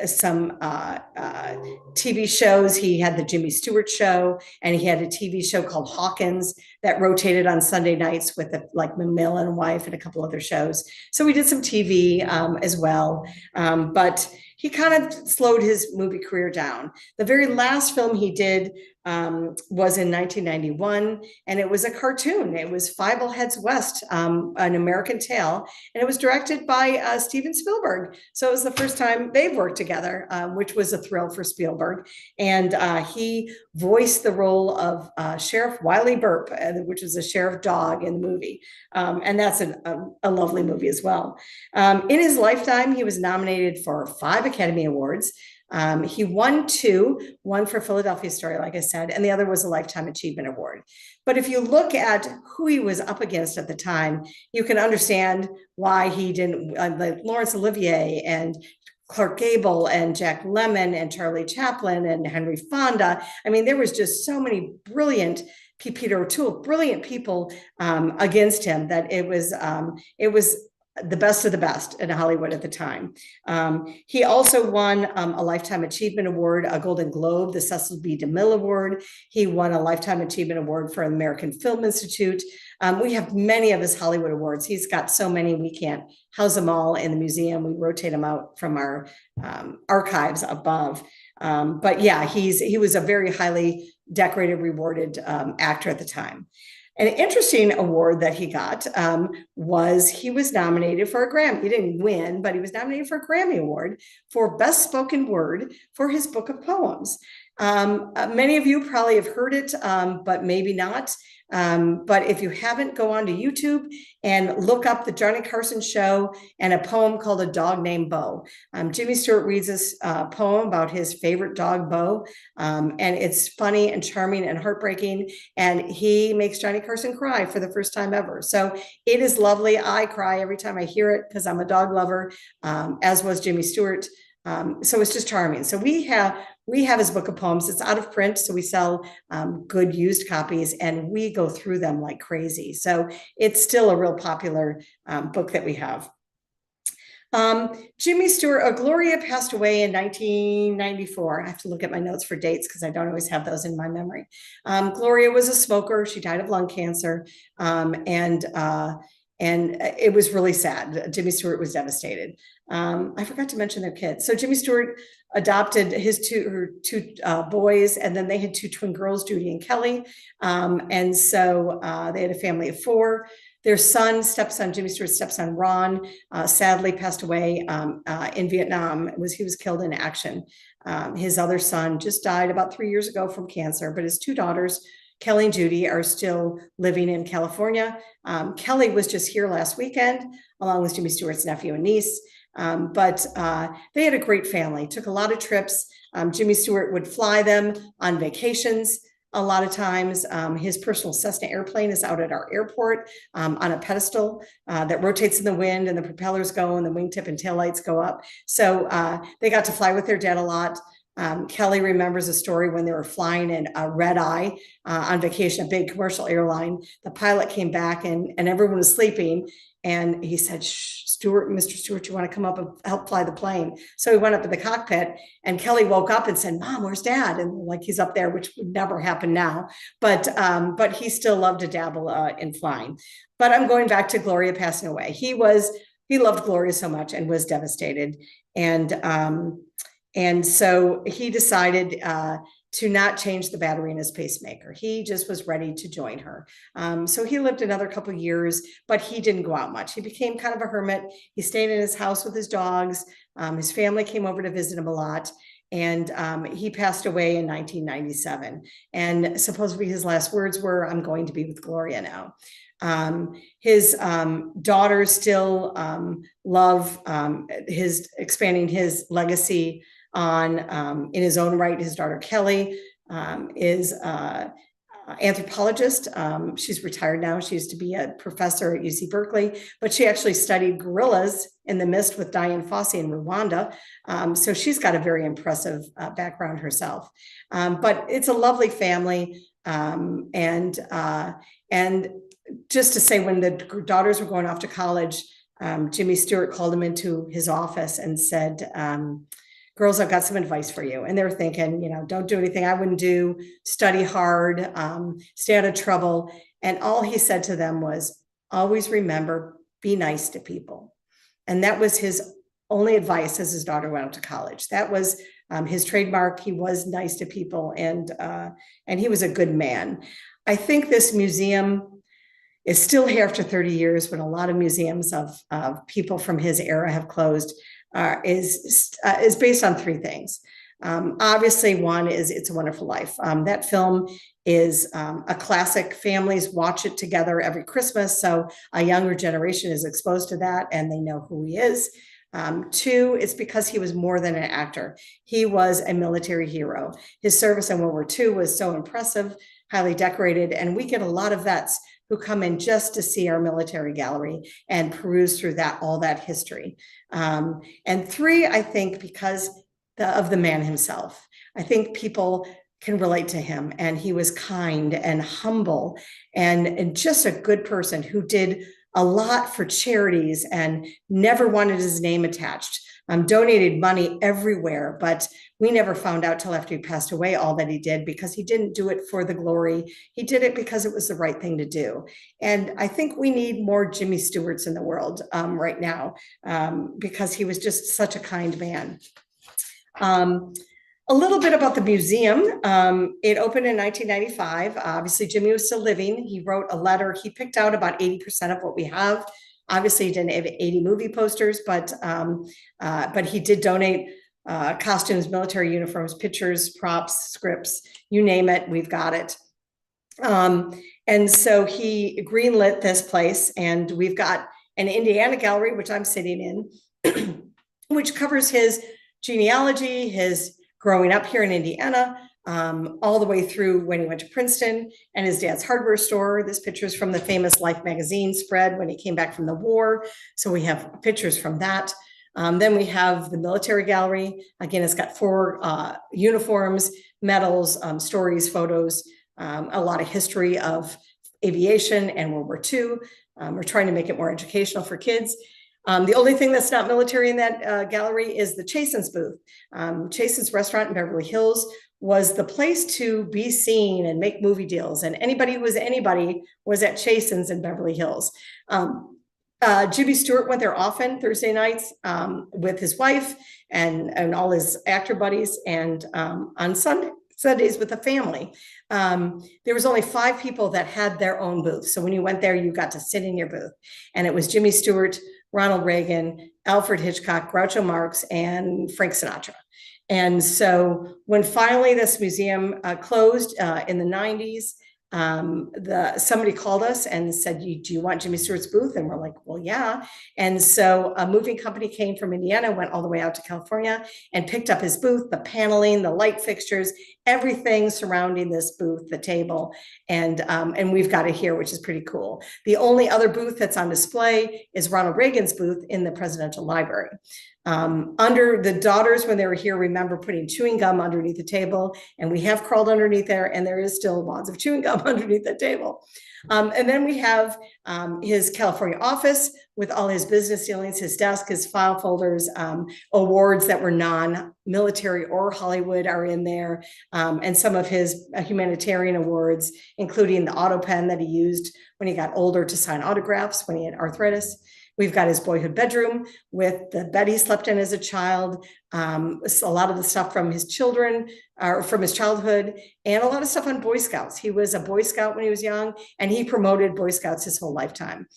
some TV shows. He had the Jimmy Stewart Show, and he had a TV show called Hawkins that rotated on Sunday nights with like McMillan and Wife and a couple other shows. So we did some TV as well, but he kind of slowed his movie career down. The very last film he did was in 1991, and it was a cartoon. It was Five Old Heads West, an American Tale, and it was directed by Steven Spielberg. So it was the first time they've worked together, which was a thrill for Spielberg. And he voiced the role of Sheriff Wiley Burp, which is a sheriff dog in the movie. And that's a lovely movie as well. In his lifetime, he was nominated for 5 Academy Awards. He won 2, one for Philadelphia Story, like I said, and the other was a Lifetime Achievement Award. But if you look at who he was up against at the time, you can understand why he didn't, like Laurence Olivier and Clark Gable and Jack Lemmon and Charlie Chaplin and Henry Fonda. I mean, there was just so many brilliant Peter O'Toole, brilliant people against him, that it was the best of the best in Hollywood at the time. He also won a Lifetime Achievement Award, a Golden Globe, the Cecil B. DeMille Award. He won a Lifetime Achievement Award for the American Film Institute. We have many of his Hollywood awards. He's got so many, we can't house them all in the museum. We rotate them out from our archives above. But yeah, he was a very highly decorated, rewarded actor at the time. An interesting award that he got was he was nominated for a Grammy. He didn't win, but he was nominated for a Grammy Award for Best Spoken Word for his book of poems. Many of you probably have heard it, but maybe not. But if you haven't, go on to YouTube and look up the Johnny Carson Show and a poem called A Dog Named Bo. Jimmy Stewart reads this poem about his favorite dog, Bo, and it's funny and charming and heartbreaking, and he makes Johnny Carson cry for the first time ever. So it is lovely. I cry every time I hear it because I'm a dog lover, as was Jimmy Stewart. So it's just charming. So we have his book of poems. It's out of print, so we sell good used copies, and we go through them like crazy. So it's still a real popular book that we have. Jimmy Stewart, Gloria passed away in 1994. I have to look at my notes for dates because I don't always have those in my memory. Gloria was a smoker. She died of lung cancer, and it was really sad. Jimmy Stewart was devastated. I forgot to mention their kids. So Jimmy Stewart adopted her two boys, and then they had two twin girls, Judy and Kelly. And so they had a family of four. Their stepson, Jimmy Stewart's stepson, Ron, sadly passed away in Vietnam. He was killed in action. His other son just died about 3 years ago from cancer, but his two daughters, Kelly and Judy, are still living in California. Kelly was just here last weekend, along with Jimmy Stewart's nephew and niece. But they had a great family, took a lot of trips. Jimmy Stewart would fly them on vacations. A lot of times, his personal Cessna airplane is out at our airport on a pedestal that rotates in the wind, and the propellers go and the wingtip and taillights go up. So they got to fly with their dad a lot. Kelly remembers a story when they were flying in a red eye on vacation, a big commercial airline. The pilot came back and everyone was sleeping. And he said, "Shh, Stewart, Mr. Stewart, you want to come up and help fly the plane?" So he went up in the cockpit, and Kelly woke up and said, "Mom, where's Dad?" And like, he's up there, which would never happen now. But he still loved to dabble in flying. But I'm going back to Gloria passing away. He loved Gloria so much and was devastated. And so he decided to not change the battery in his pacemaker. He just was ready to join her. So he lived another couple of years, but he didn't go out much. He became kind of a hermit. He stayed in his house with his dogs. His family came over to visit him a lot. And he passed away in 1997. And supposedly his last words were, "I'm going to be with Gloria now." His daughters still love expanding his legacy on in his own right. His daughter Kelly is anthropologist. She's retired now. She used to be a professor at UC Berkeley, but she actually studied gorillas in the mist with Diane Fossey in Rwanda. So she's got a very impressive background herself. But it's a lovely family. And just to say, when the daughters were going off to college, Jimmy Stewart called him into his office and said, "Girls, I've got some advice for you." And they're thinking, don't do anything I wouldn't do, study hard, stay out of trouble. And all he said to them was, "Always remember, be nice to people." And that was his only advice as his daughter went out to college. That was his trademark. He was nice to people, and he was a good man. I think this museum is still here after 30 years, when a lot of museums of people from his era have closed. Is based on three things. Obviously, one is It's a Wonderful Life. That film is a classic. Families watch it together every Christmas, so a younger generation is exposed to that and they know who he is. Two, it's because he was more than an actor. He was a military hero. His service in World War II was so impressive, highly decorated, and we get a lot of vets who come in just to see our military gallery and peruse through all that history. And three, I think because of the man himself. I think people can relate to him. And he was kind and humble and just a good person who did a lot for charities and never wanted his name attached. Donated money everywhere, but we never found out till after he passed away all that he did, because he didn't do it for the glory. He did it because it was the right thing to do. And I think we need more Jimmy Stewarts in the world right now, because he was just such a kind man. A little bit about the museum. It opened in 1995. Obviously, Jimmy was still living. He wrote a letter. He picked out about 80% of what we have. Obviously, he didn't have 80 movie posters, but he did donate costumes, military uniforms, pictures, props, scripts, you name it, we've got it. And so he greenlit this place, and we've got an Indiana gallery, which I'm sitting in, which covers his genealogy, his growing up here in Indiana, all the way through when he went to Princeton and his dad's hardware store. This picture is from the famous Life magazine spread when he came back from the war. So we have pictures from that. Then we have the military gallery. Again, it's got 4 uniforms, medals, stories, photos, a lot of history of aviation and World War II. We're trying to make it more educational for kids. The only thing that's not military in that gallery is the Chasen's booth. Chasen's restaurant in Beverly Hills was the place to be seen and make movie deals. And anybody who was anybody was at Chasen's in Beverly Hills. Jimmy Stewart went there often Thursday nights with his wife and all his actor buddies, and on Sundays with the family. There was only 5 people that had their own booth. So when you went there, you got to sit in your booth. And it was Jimmy Stewart, Ronald Reagan, Alfred Hitchcock, Groucho Marx, and Frank Sinatra. And so when finally this museum closed in the 90s, somebody called us and said, do you want Jimmy Stewart's booth? And we're like, well, yeah. And so a moving company came from Indiana, went all the way out to California and picked up his booth, the paneling, the light fixtures, everything surrounding this booth, the table. And we've got it here, which is pretty cool. The only other booth that's on display is Ronald Reagan's booth in the Presidential Library. Under the daughters, when they were here, remember putting chewing gum underneath the table, and we have crawled underneath there, and there is still wads of chewing gum underneath the table. And then we have his California office with all his business dealings, his desk, his file folders, awards that were non-military or Hollywood are in there, and some of his humanitarian awards, including the auto pen that he used when he got older to sign autographs when he had arthritis. We've got his boyhood bedroom with the bed he slept in as a child, a lot of the stuff from his children, or from his childhood, and a lot of stuff on Boy Scouts. He was a Boy Scout when he was young, and he promoted Boy Scouts his whole lifetime.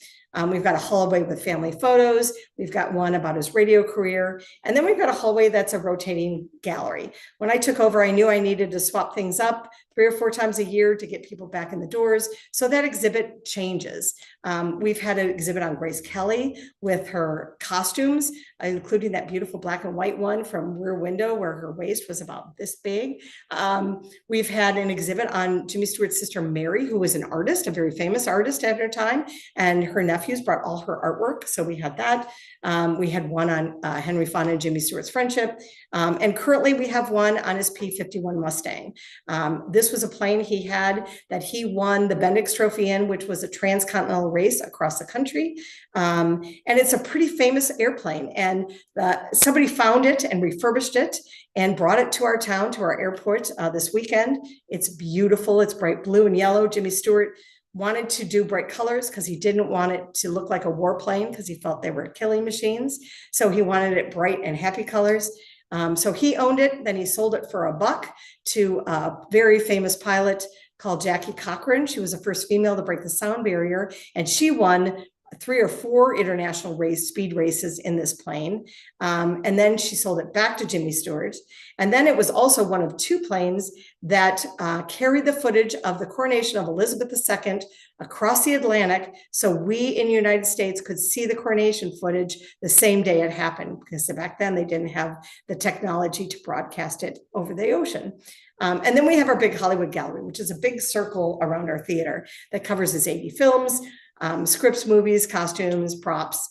We've got a hallway with family photos. We've got one about his radio career. And then we've got a hallway that's a rotating gallery. When I took over, I knew I needed to swap things up 3 or 4 times a year to get people back in the doors. So that exhibit changes. We've had an exhibit on Grace Kelly with her costumes, including that beautiful black and white one from Rear Window where her waist was about this big. We've had an exhibit on Jimmy Stewart's sister, Mary, who was an artist, a very famous artist at her time, and her nephews brought all her artwork. So we had that. We had one on Henry Fonda and Jimmy Stewart's friendship. And currently we have one on his P-51 Mustang. This was a plane he had that he won the Bendix Trophy in, which was a transcontinental race across the country. And it's a pretty famous airplane. And somebody found it and refurbished it and brought it to our town, to our airport this weekend. It's beautiful. It's bright blue and yellow. Jimmy Stewart wanted to do bright colors because he didn't want it to look like a warplane because he felt they were killing machines. So he wanted it bright and happy colors. So he owned it, then he sold it for $1 to a very famous pilot called Jackie Cochran. She was the first female to break the sound barrier, and she won 3 or 4 international speed races in this plane. And then she sold it back to Jimmy Stewart. And then it was also one of 2 planes that carried the footage of the coronation of Elizabeth II across the Atlantic. So we in the United States could see the coronation footage the same day it happened, because back then they didn't have the technology to broadcast it over the ocean. And then we have our big Hollywood gallery, which is a big circle around our theater that covers his 80 films, scripts, movies, costumes, props,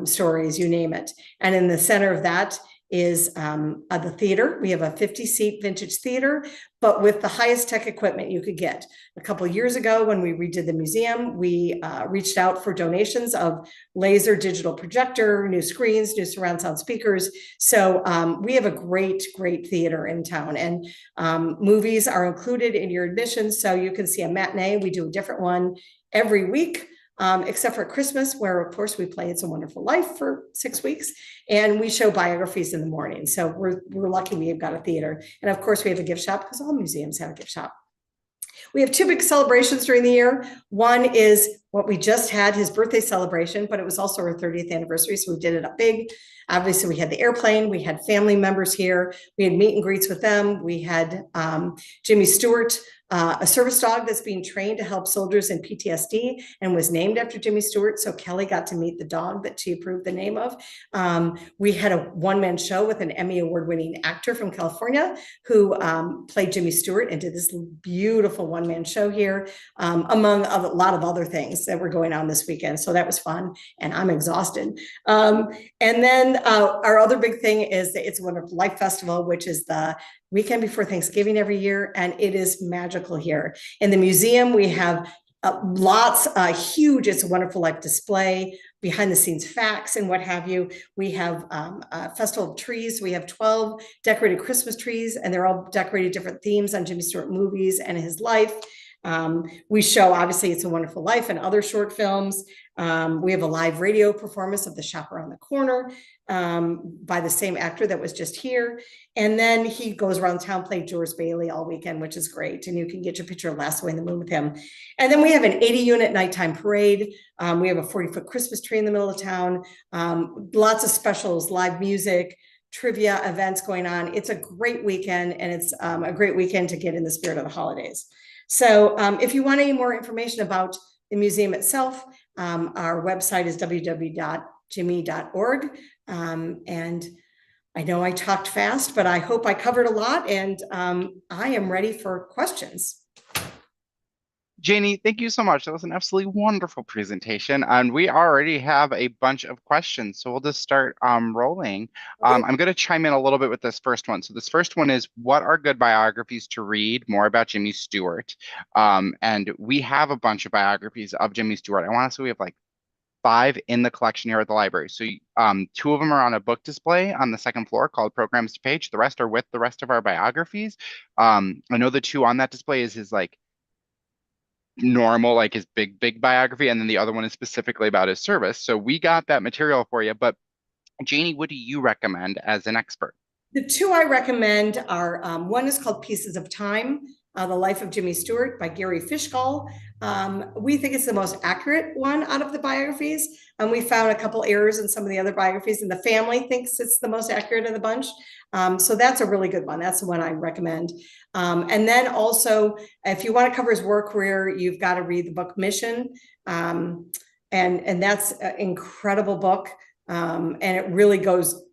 stories, you name it. And in the center of that is the theater. We have a 50-seat vintage theater, but with the highest tech equipment you could get. A couple of years ago, when we redid the museum, we reached out for donations of laser digital projector, new screens, new surround sound speakers. So we have a great, great theater in town, and movies are included in your admission. So you can see a matinee. We do a different one every week. Except for Christmas, where of course we play It's a Wonderful Life for 6 weeks, and we show biographies in the morning. So we're lucky we've got a theater, and of course we have a gift shop because all museums have a gift shop. We have two big celebrations during the year. One is what we just had, his birthday celebration, but it was also our 30th anniversary, so we did it up big. Obviously, we had the airplane, we had family members here, we had meet and greets with them, we had Jimmy Stewart, a service dog that's being trained to help soldiers in PTSD and was named after Jimmy Stewart. So Kelly got to meet the dog that she approved the name of. We had a one-man show with an Emmy award-winning actor from California who played Jimmy Stewart and did this beautiful one-man show here, among a lot of other things that were going on this weekend. So that was fun, and I'm exhausted. And then our other big thing is the It's a Wonderful Life Festival, which is the weekend before Thanksgiving every year, and it is magical here. In the museum, we have lots, huge It's a Wonderful Life display, behind the scenes facts and what have you. We have a festival of trees. We have 12 decorated Christmas trees, and they're all decorated different themes on Jimmy Stewart movies and his life. We show, obviously, It's a Wonderful Life and other short films. We have a live radio performance of The Shop Around the Corner by the same actor that was just here. And then he goes around town playing George Bailey all weekend, which is great. And you can get your picture of Last Away in the Moon with him. And then we have an 80-unit nighttime parade. We have a 40-foot Christmas tree in the middle of town. Lots of specials, live music, trivia events going on. It's a great weekend, and it's a great weekend to get in the spirit of the holidays. So if you want any more information about the museum itself, our website is www.jimmy.org. And I know I talked fast, but I hope I covered a lot, and I am ready for questions. Janie, thank you so much. That was an absolutely wonderful presentation, and we already have a bunch of questions, so we'll just start rolling. Okay. I'm going to chime in a little bit with this first one. So this first one is, what are good biographies to read more about Jimmy Stewart? And we have a bunch of biographies of Jimmy Stewart. I want to say we have like 5 in the collection here at the library. So 2 of them are on a book display on the second floor called Programs to Page. The rest are with the rest of our biographies. I know the 2 on that display is his like normal, like his big biography, and then the other one is specifically about his service. So we got that material for you. But Janie, what do you recommend as an expert? The 2 I recommend are, one is called Pieces of Time, The Life of Jimmy Stewart by Gary Fishgall. We think it's the most accurate one out of the biographies. And we found a couple errors in some of the other biographies, and the family thinks it's the most accurate of the bunch. So that's a really good one. That's the one I recommend. And then also, if you want to cover his work career, you've got to read the book Mission. And that's an incredible book. And it really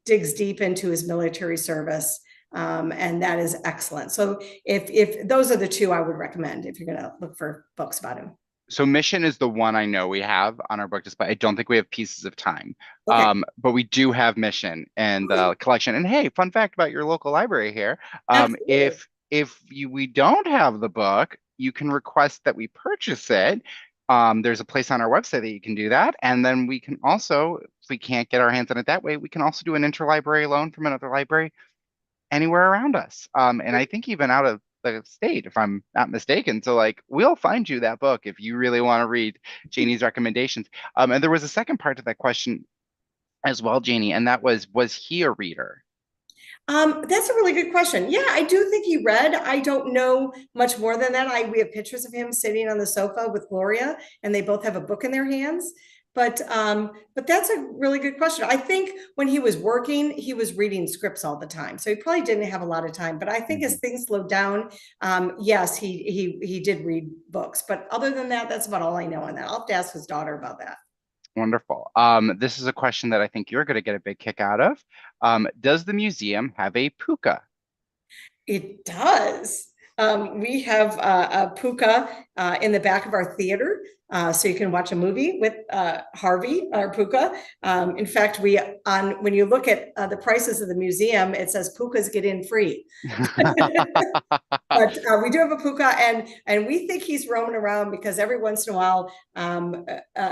digs deep into his military service. And that is excellent. So if those are the 2 I would recommend if you're going to look for books about him. So Mission is the one I know we have on our book display. I don't think we have Pieces of Time. Okay. But we do have Mission and the collection. And hey, fun fact about your local library here. Absolutely. If we don't have the book, you can request that we purchase it. There's a place on our website that you can do that. And then we can also, if we can't get our hands on it that way, we can also do an interlibrary loan from another library anywhere around us. And I think even out of the state, if I'm not mistaken. So like, we'll find you that book if you really want to read Janie's recommendations. And there was a second part to that question as well, Janie, and that was he a reader? That's a really good question. Yeah, I do think he read. I don't know much more than that. We have pictures of him sitting on the sofa with Gloria, and they both have a book in their hands. But that's a really good question. I think when he was working, he was reading scripts all the time, so he probably didn't have a lot of time. But I think as things slowed down, yes, he did read books. But other than that, that's about all I know on that. I'll have to ask his daughter about that. Wonderful. This is a question that I think you're going to get a big kick out of. Does the museum have a puka? It does. We have a puka in the back of our theater, so you can watch a movie with Harvey, our puka. In fact, we on when you look at the prices of the museum, it says pukas get in free. But we do have a puka, and we think he's roaming around because every once in a while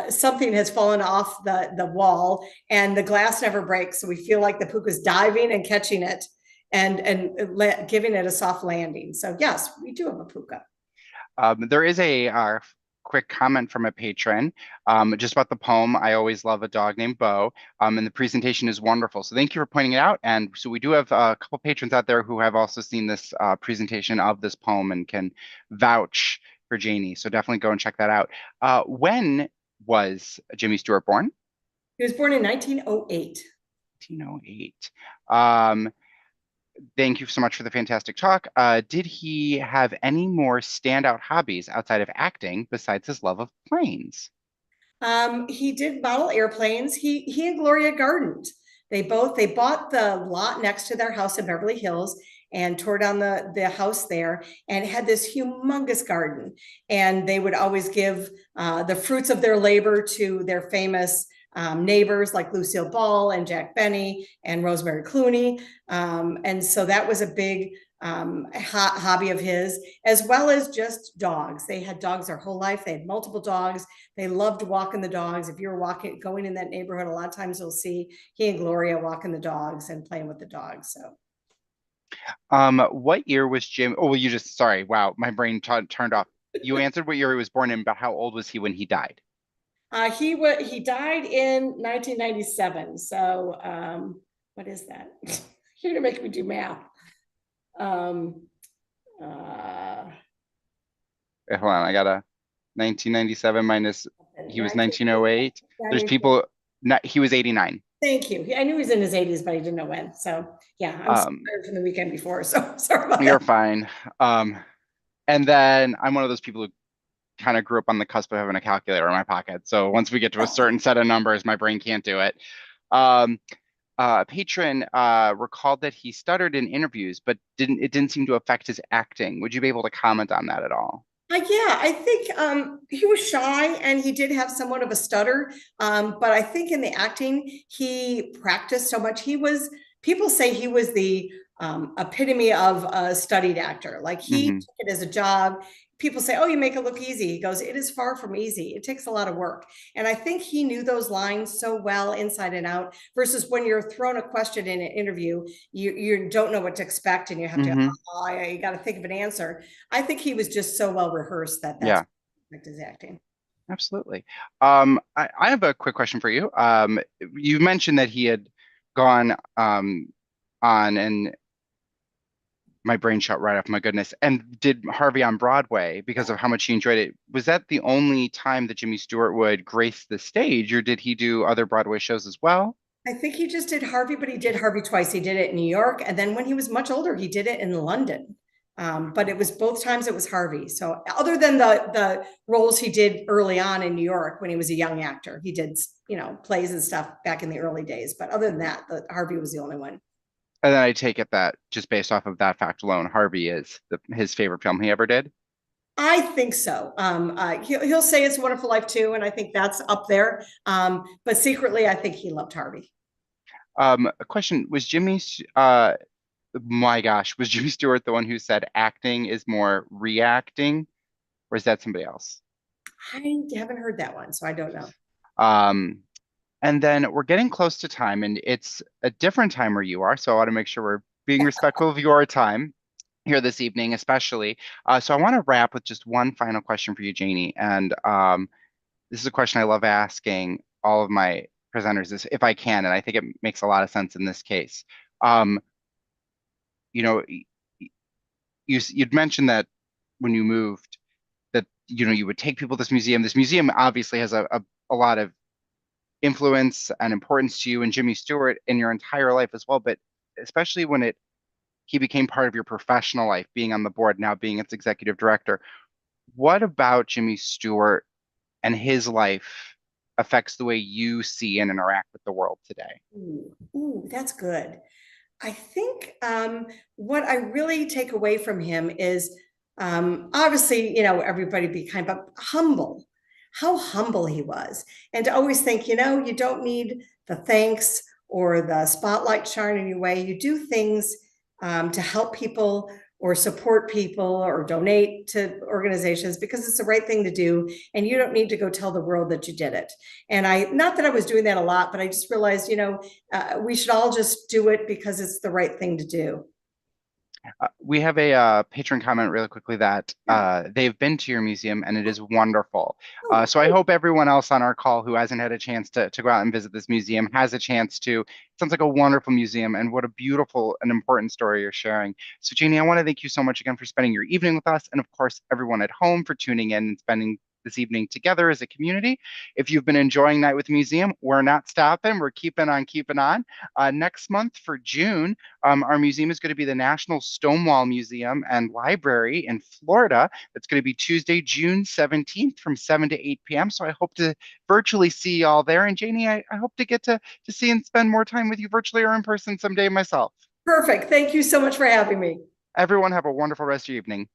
something has fallen off the wall, and the glass never breaks. So we feel like the puka's diving and catching it, and giving it a soft landing. So yes, we do have a puka. There is a quick comment from a patron just about the poem. I always love a dog named Bo, and the presentation is wonderful. So thank you for pointing it out. And so we do have a couple patrons out there who have also seen this presentation of this poem and can vouch for Janie. So definitely go and check that out. When was Jimmy Stewart born? He was born in 1908. 1908. Thank you so much for the fantastic talk. Did he have any more standout hobbies outside of acting besides his love of planes? He did model airplanes. He and Gloria gardened. They bought the lot next to their house in Beverly Hills and tore down the house there and had this humongous garden. And they would always give the fruits of their labor to their famous neighbors like Lucille Ball and Jack Benny and Rosemary Clooney. And so that was a big hobby of his, as well as just dogs. They had dogs their whole life. They had multiple dogs. They loved walking the dogs. If you're going in that neighborhood, a lot of times you'll see he and Gloria walking the dogs and playing with the dogs. So, What year was Jim? Oh, well, you just, sorry. Wow, my brain turned off. You answered what year he was born in, but how old was he when he died? he died in 1997. So, what is that? You're gonna make me do math. Um, uh, Hold on, I got a 1997 minus, he was 1908. There's 1990. people, not, he was 89. Thank you. I knew he was in his 80s, but I didn't know when. So yeah, I'm Um, tired from the weekend before. So sorry about you're that. fine. Um, and then I'm one of those people who kind of grew up on the cusp of having a calculator in my pocket. So once we get to a certain set of numbers, my brain can't do it. Um, a patron recalled that he stuttered in interviews, but it didn't seem to affect his acting. Would you be able to comment on that at all? Yeah, I think he was shy and he did have somewhat of a stutter. But I think in the acting, he practiced so much. People say he was the epitome of a studied actor. Like he Hmm. took it as a job. People say, oh, you make it look easy. He goes, it is far from easy. It takes a lot of work. And I think he knew those lines so well inside and out versus when you're thrown a question in an interview, you don't know what to expect and you have to, Hmm. oh, you got to think of an answer. I think he was just so well rehearsed that that's Yeah, his acting. absolutely. I have a quick question for you. You mentioned that he had gone on and my brain shut right off, my goodness, and did Harvey on Broadway because of how much he enjoyed it. Was that the only time that Jimmy Stewart would grace the stage, or did he do other Broadway shows as well? I think he just did Harvey, but he did Harvey twice. He did it in New York, and then when he was much older, he did it in London. But it was both times it was Harvey. So other than the roles he did early on in New York when he was a young actor, he did plays and stuff back in the early days. But other than that, Harvey was the only one. And then I take it that just based off of that fact alone, Harvey is his favorite film he ever did. I think so. He'll say it's a Wonderful Life too, and I think that's up there. But secretly, I think he loved Harvey. A question, was my gosh, was Jimmy Stewart the one who said acting is more reacting, or is that somebody else? I haven't heard that one, so I don't know. Um, and then we're getting close to time, and it's a different time where you are, so I want to make sure we're being respectful of your time here this evening, especially. So I want to wrap with just one final question for you, Janie. And this is a question I love asking all of my presenters, is if I can, and I think it makes a lot of sense in this case. Um, you know, you'd mentioned that when you moved, that you would take people to this museum. This museum obviously has a lot of influence and importance to you and Jimmy Stewart in your entire life as well, but especially when he became part of your professional life, being on the board, now being its executive director. What about Jimmy Stewart and his life affects the way you see and interact with the world today? Ooh, that's good. I think what I really take away from him is Obviously, everybody be kind of humble, how humble he was. And to always think, you don't need the thanks or the spotlight shining your way. You do things to help people or support people or donate to organizations because it's the right thing to do. And you don't need to go tell the world that you did it. And not that I was doing that a lot, but I just realized, we should all just do it because it's the right thing to do. We have a patron comment really quickly that Yeah. they've been to your museum and it is wonderful. Oh, So I hope everyone else on our call who hasn't had a chance to go out and visit this museum has a chance to. It sounds like a wonderful museum and what a beautiful and important story you're sharing. So Janie, I want to thank you so much again for spending your evening with us and of course everyone at home for tuning in and spending this evening together as a community. If you've been enjoying Night with the Museum, we're not stopping. We're keeping on keeping on. Next month for June, our museum is going to be the National Stonewall Museum and Library in Florida. That's going to be Tuesday, June 17th from 7 to 8 p.m. So I hope to virtually see you all there. And Janie, I hope to get to see and spend more time with you virtually or in person someday myself. perfect. Thank you so much for having me. Everyone have a wonderful rest of your evening.